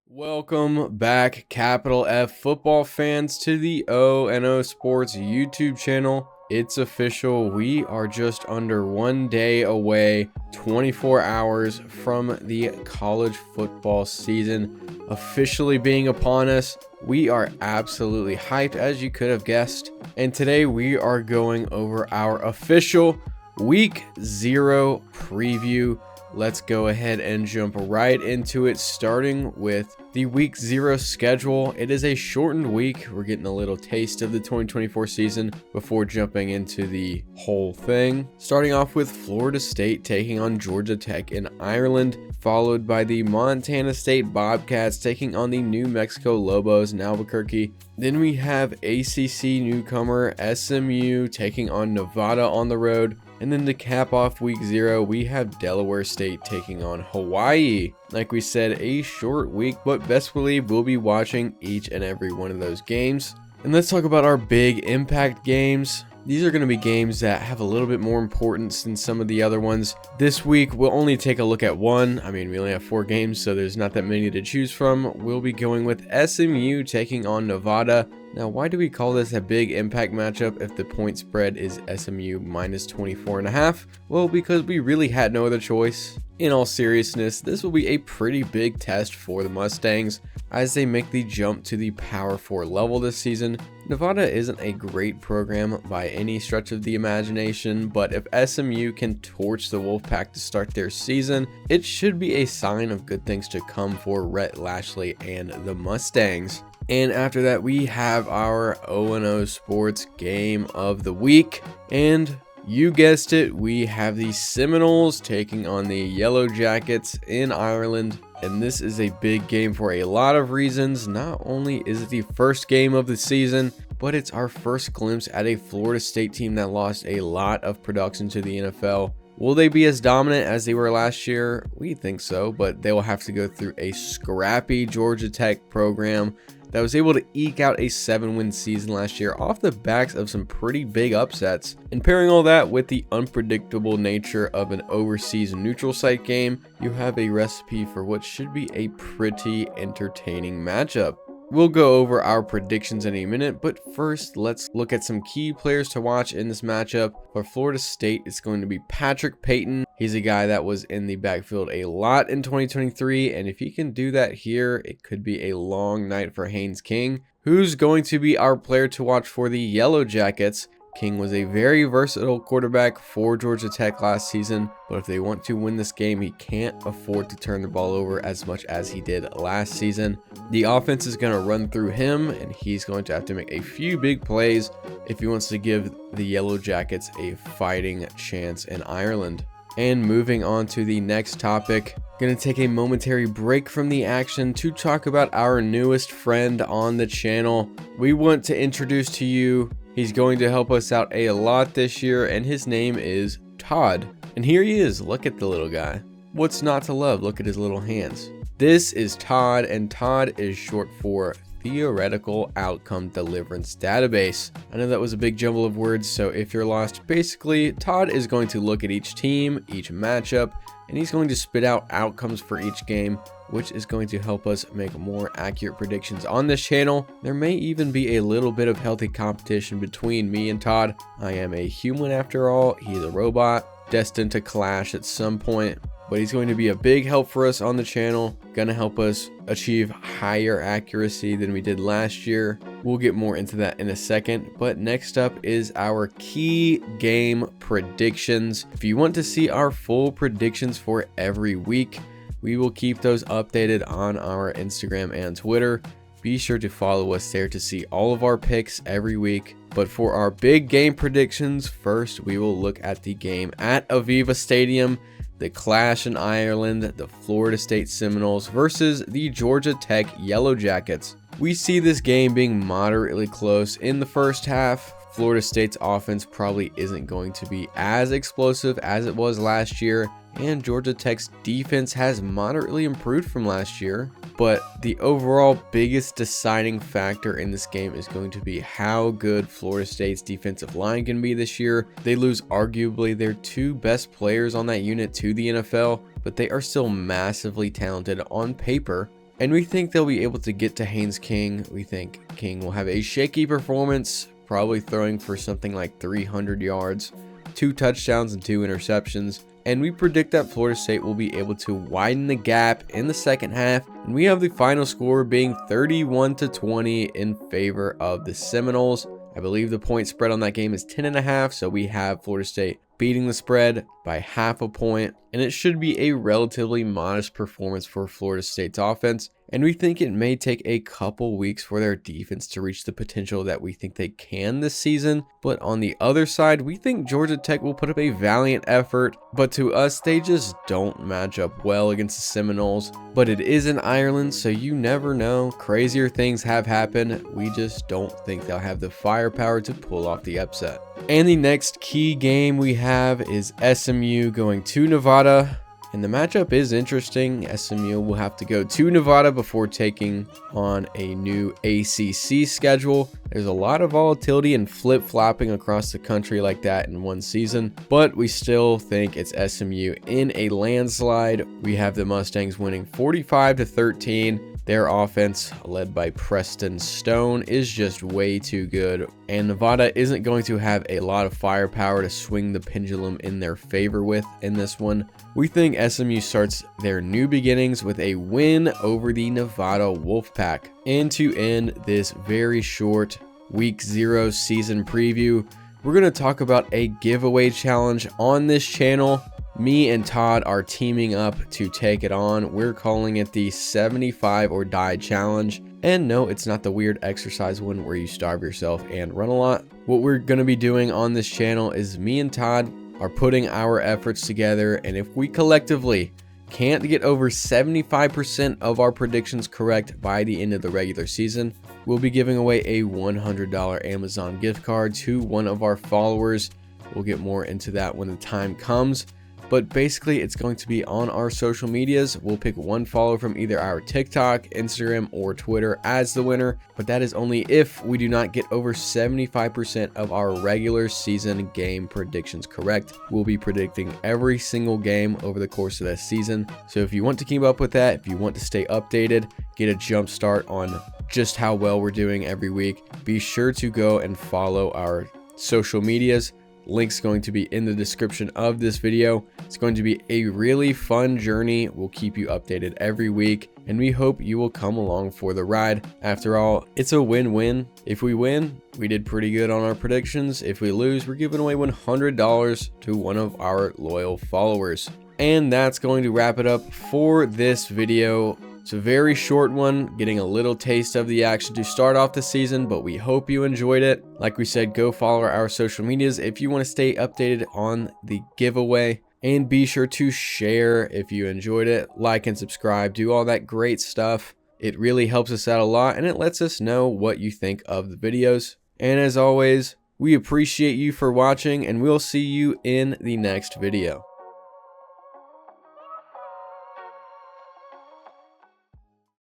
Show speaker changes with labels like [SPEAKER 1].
[SPEAKER 1] Welcome back, capital F football fans, to the O&O Sports YouTube channel. It's official. We are just under 1 day away, 24 hours from the college football season officially being upon us. We are absolutely hyped, as you could have guessed. And today we are going over our official Week 0 preview. Let's go ahead and jump right into it, starting with the Week 0 schedule. It is a shortened week. We're getting a little taste of the 2024 season before jumping into the whole thing. Starting off with Florida State taking on Georgia Tech in Ireland, followed by the Montana State Bobcats taking on the New Mexico Lobos in Albuquerque. Then we have ACC newcomer SMU taking on Nevada on the road. And then to cap off Week 0, we have Delaware State taking on Hawaii. Like we said, a short week, but best believe we'll be watching each and every one of those games. And let's talk about our big impact games. These are going to be games that have a little bit more importance than some of the other ones. This week, we'll only take a look at one. I mean, we only have 4 games, so there's not that many to choose from. We'll be going with SMU taking on Nevada. Now, why do we call this a big impact matchup if the point spread is SMU minus 24.5? Well, because we really had no other choice. In all seriousness, this will be a pretty big test for the Mustangs as they make the jump to the Power 4 level this season. Nevada isn't a great program by any stretch of the imagination, but if SMU can torch the Wolfpack to start their season, it should be a sign of good things to come for Rhett Lashley and the Mustangs. And after that, we have our O&O Sports Game of the Week. And you guessed it, we have the Seminoles taking on the Yellow Jackets in Ireland. And this is a big game for a lot of reasons. Not only is it the first game of the season, but it's our first glimpse at a Florida State team that lost a lot of production to the NFL. Will they be as dominant as they were last year? We think so, but they will have to go through a scrappy Georgia Tech program that was able to eke out a 7-win season last year off the backs of some pretty big upsets. And pairing all that with the unpredictable nature of an overseas neutral site game, you have a recipe for what should be a pretty entertaining matchup. We'll go over our predictions in a minute, but first let's look at some key players to watch in this matchup. For Florida State, it's going to be Patrick Payton. He's a guy that was in the backfield a lot in 2023, and if he can do that here, it could be a long night for Haynes King. Who's going to be our player to watch for the Yellow Jackets? King was a very versatile quarterback for Georgia Tech last season, but if they want to win this game, he can't afford to turn the ball over as much as he did last season. The offense is going to run through him, and he's going to have to make a few big plays if he wants to give the Yellow Jackets a fighting chance in Ireland. And moving on to the next topic, going to take a momentary break from the action to talk about our newest friend on the channel. We want to introduce to you, he's going to help us out a lot this year, and his name is T.O.D.D. And here he is. Look at the little guy. What's not to love? Look at his little hands. This is T.O.D.D., and T.O.D.D. is short for Theoretical Outcome Deliverance Database. I know that was a big jumble of words, so if you're lost, basically, T.O.D.D. is going to look at each team, each matchup, and he's going to spit out outcomes for each game, which is going to help us make more accurate predictions on this channel. There may even be a little bit of healthy competition between me and T.O.D.D. I am a human after all, he's a robot, destined to clash at some point, but he's going to be a big help for us on the channel, gonna help us achieve higher accuracy than we did last year. We'll get more into that in a second, but next up is our key game predictions. If you want to see our full predictions for every week, we will keep those updated on our Instagram and Twitter. Be sure to follow us there to see all of our picks every week. But for our big game predictions, first we will look at the game at Aviva Stadium, the clash in Ireland, the Florida State Seminoles versus the Georgia Tech Yellow Jackets. We see this game being moderately close in the first half. Florida State's offense probably isn't going to be as explosive as it was last year, and Georgia Tech's defense has moderately improved from last year. But the overall biggest deciding factor in this game is going to be how good Florida State's defensive line can be this year. They lose arguably their 2 best players on that unit to the NFL, but they are still massively talented on paper. and we think they'll be able to get to Haynes King. We think King will have a shaky performance, probably throwing for something like 300 yards, 2 touchdowns and 2 interceptions. And we predict that Florida State will be able to widen the gap in the second half, and we have the final score being 31-20 in favor of the Seminoles. I believe the point spread on that game is 10.5, so we have Florida State beating the spread by half a point, and it should be a relatively modest performance for Florida State's offense. And we think it may take a couple weeks for their defense to reach the potential that we think they can this season. But on the other side, we think Georgia Tech will put up a valiant effort, but to us, they just don't match up well against the Seminoles. But it is in Ireland, so you never know. Crazier things have happened. We just don't think they'll have the firepower to pull off the upset. And the next key game we have is SMU going to Nevada. And the matchup is interesting. SMU will have to go to Nevada before taking on a new ACC schedule. There's a lot of volatility and flip-flopping across the country like that in one season, but we still think it's SMU in a landslide. We have the Mustangs winning 45-13. Their offense, led by Preston Stone, is just way too good, and Nevada isn't going to have a lot of firepower to swing the pendulum in their favor with in this one. We think SMU starts their new beginnings with a win over the Nevada Wolfpack. And to end this very short Week 0 season preview, we're going to talk about a giveaway challenge on this channel. Me and Todd are teaming up to take it on. We're calling it the 75 or Die Challenge. And no, it's not the weird exercise one where you starve yourself and run a lot. What we're going to be doing on this channel is me and Todd are putting our efforts together, and if we collectively can't get over 75% of our predictions correct by the end of the regular season, we'll be giving away a $100 Amazon gift card to one of our followers. We'll get more into that when the time comes. But basically, it's going to be on our social medias. We'll pick one follower from either our TikTok, Instagram, or Twitter as the winner. But that is only if we do not get over 75% of our regular season game predictions correct. We'll be predicting every single game over the course of this season. So if you want to keep up with that, if you want to stay updated, get a jump start on just how well we're doing every week, be sure to go and follow our social medias. Link's going to be in the description of this video. It's going to be a really fun journey. We'll keep you updated every week, and we hope you will come along for the ride. After all, it's a win-win. If we win, we did pretty good on our predictions. If we lose, we're giving away $100 to one of our loyal followers. And that's going to wrap it up for this video. It's a very short one, getting a little taste of the action to start off the season, but we hope you enjoyed it. Like we said, go follow our social medias if you want to stay updated on the giveaway, and be sure to share if you enjoyed it, like and subscribe, do all that great stuff. It really helps us out a lot, and it lets us know what you think of the videos. And as always, we appreciate you for watching, and we'll see you in the next video.